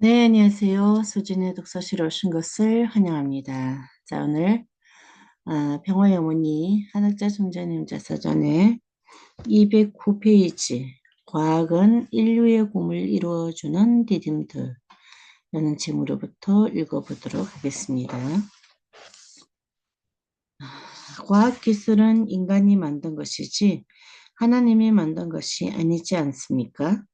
네, 안녕하세요. 수진의 독서실에 오신 것을 환영합니다. 자, 오늘 평화의 어머니 한학자 총재님 자서전의 209페이지 과학은 인류의 꿈을 이루어주는 디딤돌 라는 제목으로부터 읽어보도록 하겠습니다. 과학기술은 인간이 만든 것이지 하나님이 만든 것이 아니지 않습니까?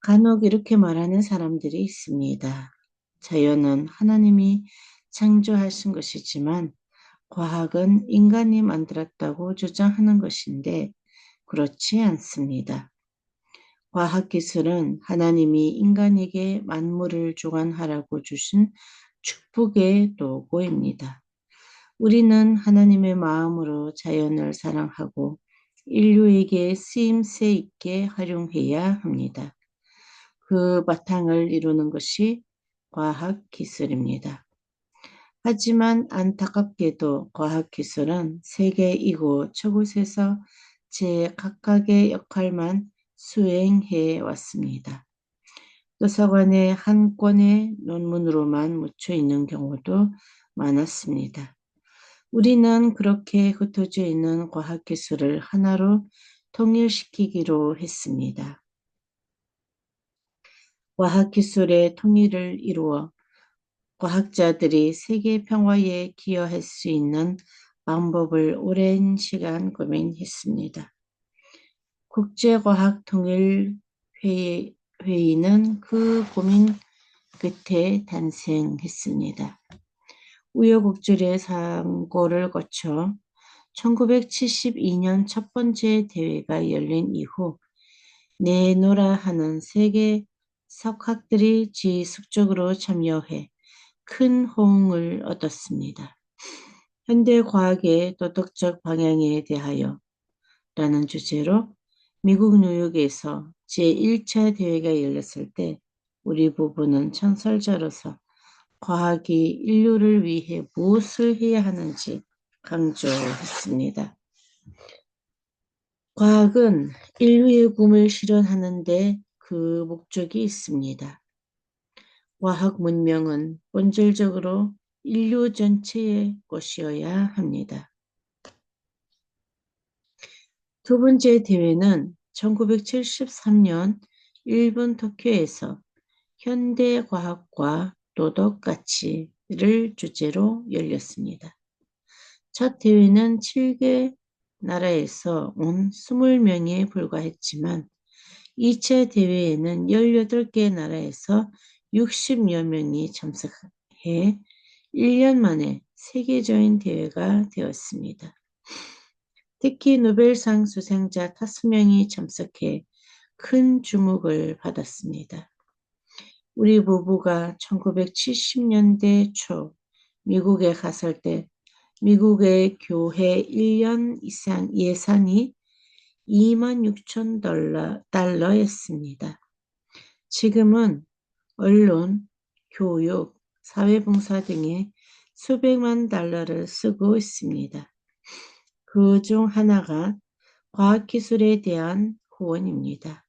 간혹 이렇게 말하는 사람들이 있습니다. 자연은 하나님이 창조하신 것이지만 과학은 인간이 만들었다고 주장하는 것인데 그렇지 않습니다. 과학기술은 하나님이 인간에게 만물을 주관하라고 주신 축복의 도구입니다. 우리는 하나님의 마음으로 자연을 사랑하고 인류에게 쓰임새 있게 활용해야 합니다. 그 바탕을 이루는 것이 과학기술입니다. 하지만 안타깝게도 과학기술은 세계 이곳저곳에서 제각각의 역할만 수행해 왔습니다. 도서관에 한 권의 논문으로만 묻혀 있는 경우도 많았습니다. 우리는 그렇게 흩어져 있는 과학기술을 하나로 통일시키기로 했습니다. 과학기술의 통일을 이루어 과학자들이 세계 평화에 기여할 수 있는 방법을 오랜 시간 고민했습니다. 국제과학통일회의는 그 고민 끝에 탄생했습니다. 우여곡절의 상고를 거쳐 1972년 첫 번째 대회가 열린 이후 내노라 하는 세계 석학들이 지속적으로 참여해 큰 호응을 얻었습니다. 현대 과학의 도덕적 방향에 대하여 라는 주제로 미국 뉴욕에서 제1차 대회가 열렸을 때 우리 부부는 창설자로서 과학이 인류를 위해 무엇을 해야 하는지 강조했습니다. 과학은 인류의 꿈을 실현하는 데 그 목적이 있습니다. 과학 문명은 본질적으로 인류 전체의 것이어야 합니다. 두 번째 대회는 1973년 일본 도쿄에서 현대과학과 도덕가치를 주제로 열렸습니다. 첫 대회는 7개 나라에서 온 20명에 불과했지만 2차 대회에는 18개 나라에서 60여 명이 참석해 1년 만에 세계적인 대회가 되었습니다. 특히 노벨상 수상자 5명이 참석해 큰 주목을 받았습니다. 우리 부부가 1970년대 초 미국에 갔을 때 미국의 교회 1년 이상 예산이 26,000달러였습니다. 지금은 언론, 교육, 사회봉사 등에 수백만 달러를 쓰고 있습니다. 그 중 하나가 과학기술에 대한 후원입니다.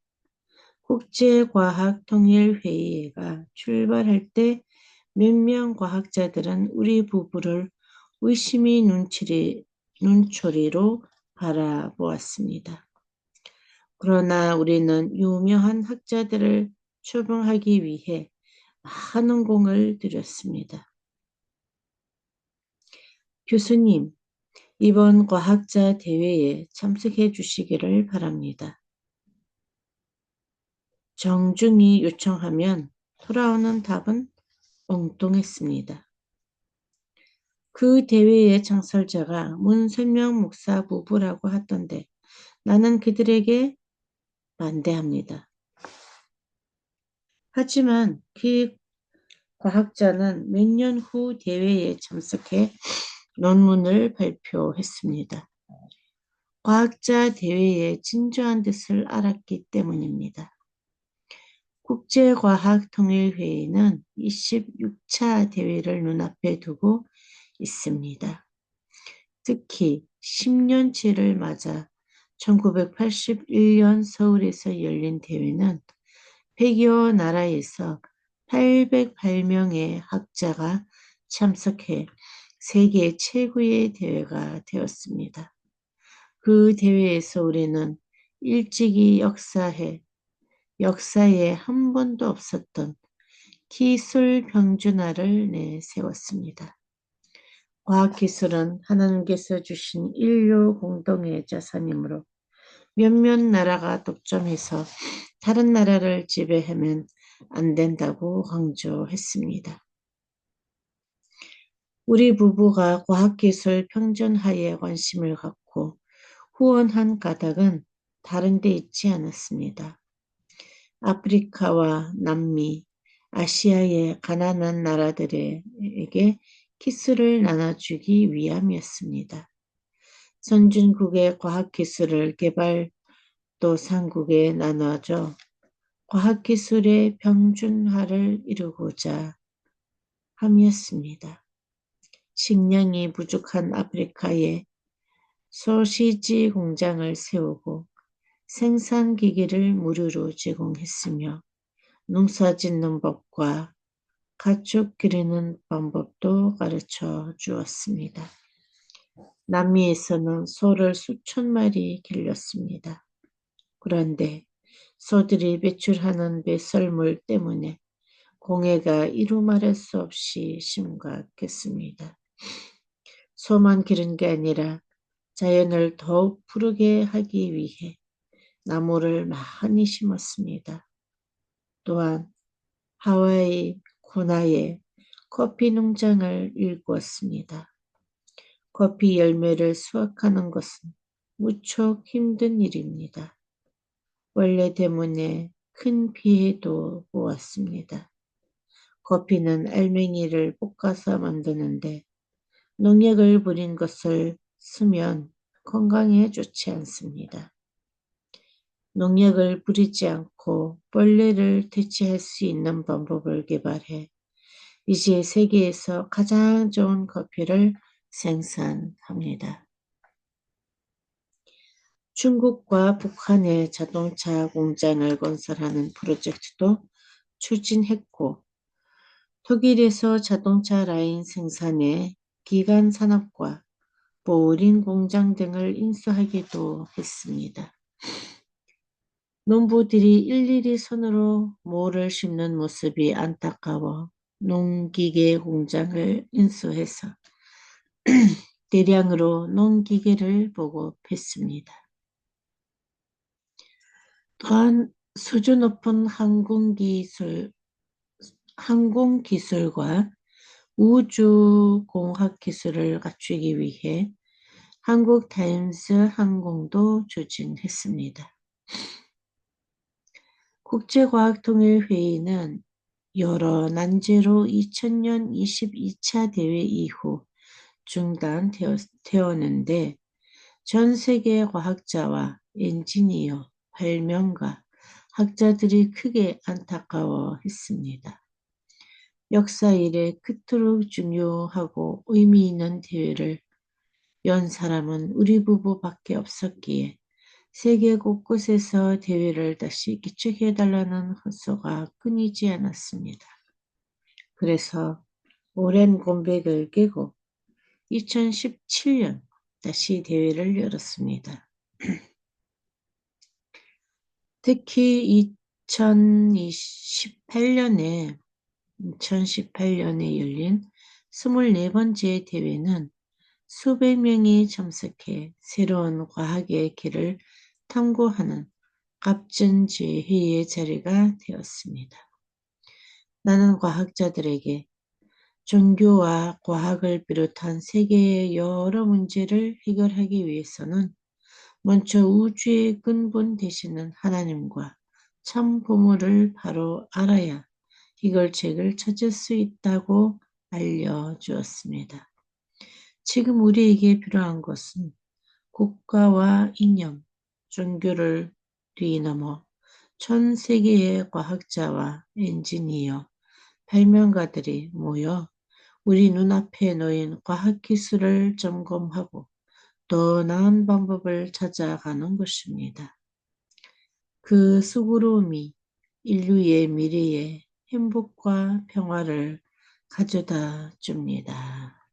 국제과학통일회의가 출발할 때 몇 명 과학자들은 우리 부부를 의심의 눈초리로 바라보았습니다. 그러나 우리는 유명한 학자들을 초빙하기 위해 많은 공을 들였습니다. 교수님, 이번 과학자 대회에 참석해 주시기를 바랍니다. 정중히 요청하면 돌아오는 답은 엉뚱했습니다. 그 대회의 창설자가 문선명 목사 부부라고 하던데 나는 그들에게 반대합니다. 하지만 그 과학자는 몇 년 후 대회에 참석해 논문을 발표했습니다. 과학자 대회의 진주한 뜻을 알았기 때문입니다. 국제과학통일회의는 26차 대회를 눈앞에 두고 있습니다. 특히 10년째를 맞아 1981년 서울에서 열린 대회는 100여 나라에서 808명의 학자가 참석해 세계 최고의 대회가 되었습니다. 그 대회에서 우리는 일찍이 역사에 한 번도 없었던 기술 평준화를 내세웠습니다. 과학기술은 하나님께서 주신 인류 공동의 자산이므로 몇몇 나라가 독점해서 다른 나라를 지배하면 안 된다고 강조했습니다. 우리 부부가 과학기술 평준화에 관심을 갖고 후원한 까닭은 다른 데 있지 않았습니다. 아프리카와 남미, 아시아의 가난한 나라들에게 기술을 나눠주기 위함이었습니다. 선진국의 과학기술을 개발도상국에 나눠줘 과학기술의 평준화를 이루고자 함이었습니다. 식량이 부족한 아프리카에 소시지 공장을 세우고 생산기기를 무료로 제공했으며 농사짓는 법과 가축 기르는 방법도 가르쳐 주었습니다. 남미에서는 소를 수천 마리 길렀습니다. 그런데 소들이 배출하는 배설물 때문에 공해가 이루 말할 수 없이 심각했습니다. 소만 기른 게 아니라 자연을 더욱 푸르게 하기 위해 나무를 많이 심었습니다. 또한 하와이 군하에 커피 농장을 일구었습니다. 커피 열매를 수확하는 것은 무척 힘든 일입니다. 원래 때문에 큰 피해도 보았습니다. 커피는 알맹이를 볶아서 만드는데 농약을 뿌린 것을 쓰면 건강에 좋지 않습니다. 농약을 뿌리지 않고 벌레를 퇴치할 수 있는 방법을 개발해 이제 세계에서 가장 좋은 커피를 생산합니다. 중국과 북한의 자동차 공장을 건설하는 프로젝트도 추진했고 독일에서 자동차 라인 생산에 기관 산업과 보링 공장 등을 인수하기도 했습니다. 농부들이 일일이 손으로 모를 심는 모습이 안타까워 농기계 공장을 인수해서 대량으로 농기계를 보급했습니다. 또한 수준 높은 항공기술과 우주공학 기술을 갖추기 위해 한국타임스 항공도 추진했습니다. 국제과학통일회의는 여러 난제로 2000년 22차 대회 이후 중단되었는데 전 세계 과학자와 엔지니어, 발명가, 학자들이 크게 안타까워했습니다. 역사 이래 그토록 중요하고 의미 있는 대회를 연 사람은 우리 부부밖에 없었기에 세계 곳곳에서 대회를 다시 기축해달라는 호소가 끊이지 않았습니다. 그래서 오랜 공백을 깨고 2017년 다시 대회를 열었습니다. 특히 2018년에 열린 24번째 대회는 수백 명이 참석해 새로운 과학의 길을 탐구하는 값진 지혜의 자리가 되었습니다. 나는 과학자들에게 종교와 과학을 비롯한 세계의 여러 문제를 해결하기 위해서는 먼저 우주의 근본 되시는 하나님과 참 보물을 바로 알아야 해결책을 찾을 수 있다고 알려주었습니다. 지금 우리에게 필요한 것은 국가와 이념, 종교를 뛰어넘어 전 세계의 과학자와 엔지니어, 발명가들이 모여 우리 눈앞에 놓인 과학기술을 점검하고 더 나은 방법을 찾아가는 것입니다. 그 수고로움이 인류의 미래에 행복과 평화를 가져다 줍니다.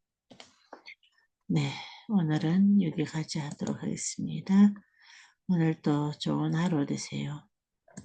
네, 오늘은 여기까지 하도록 하겠습니다. 오늘도 좋은 하루 되세요.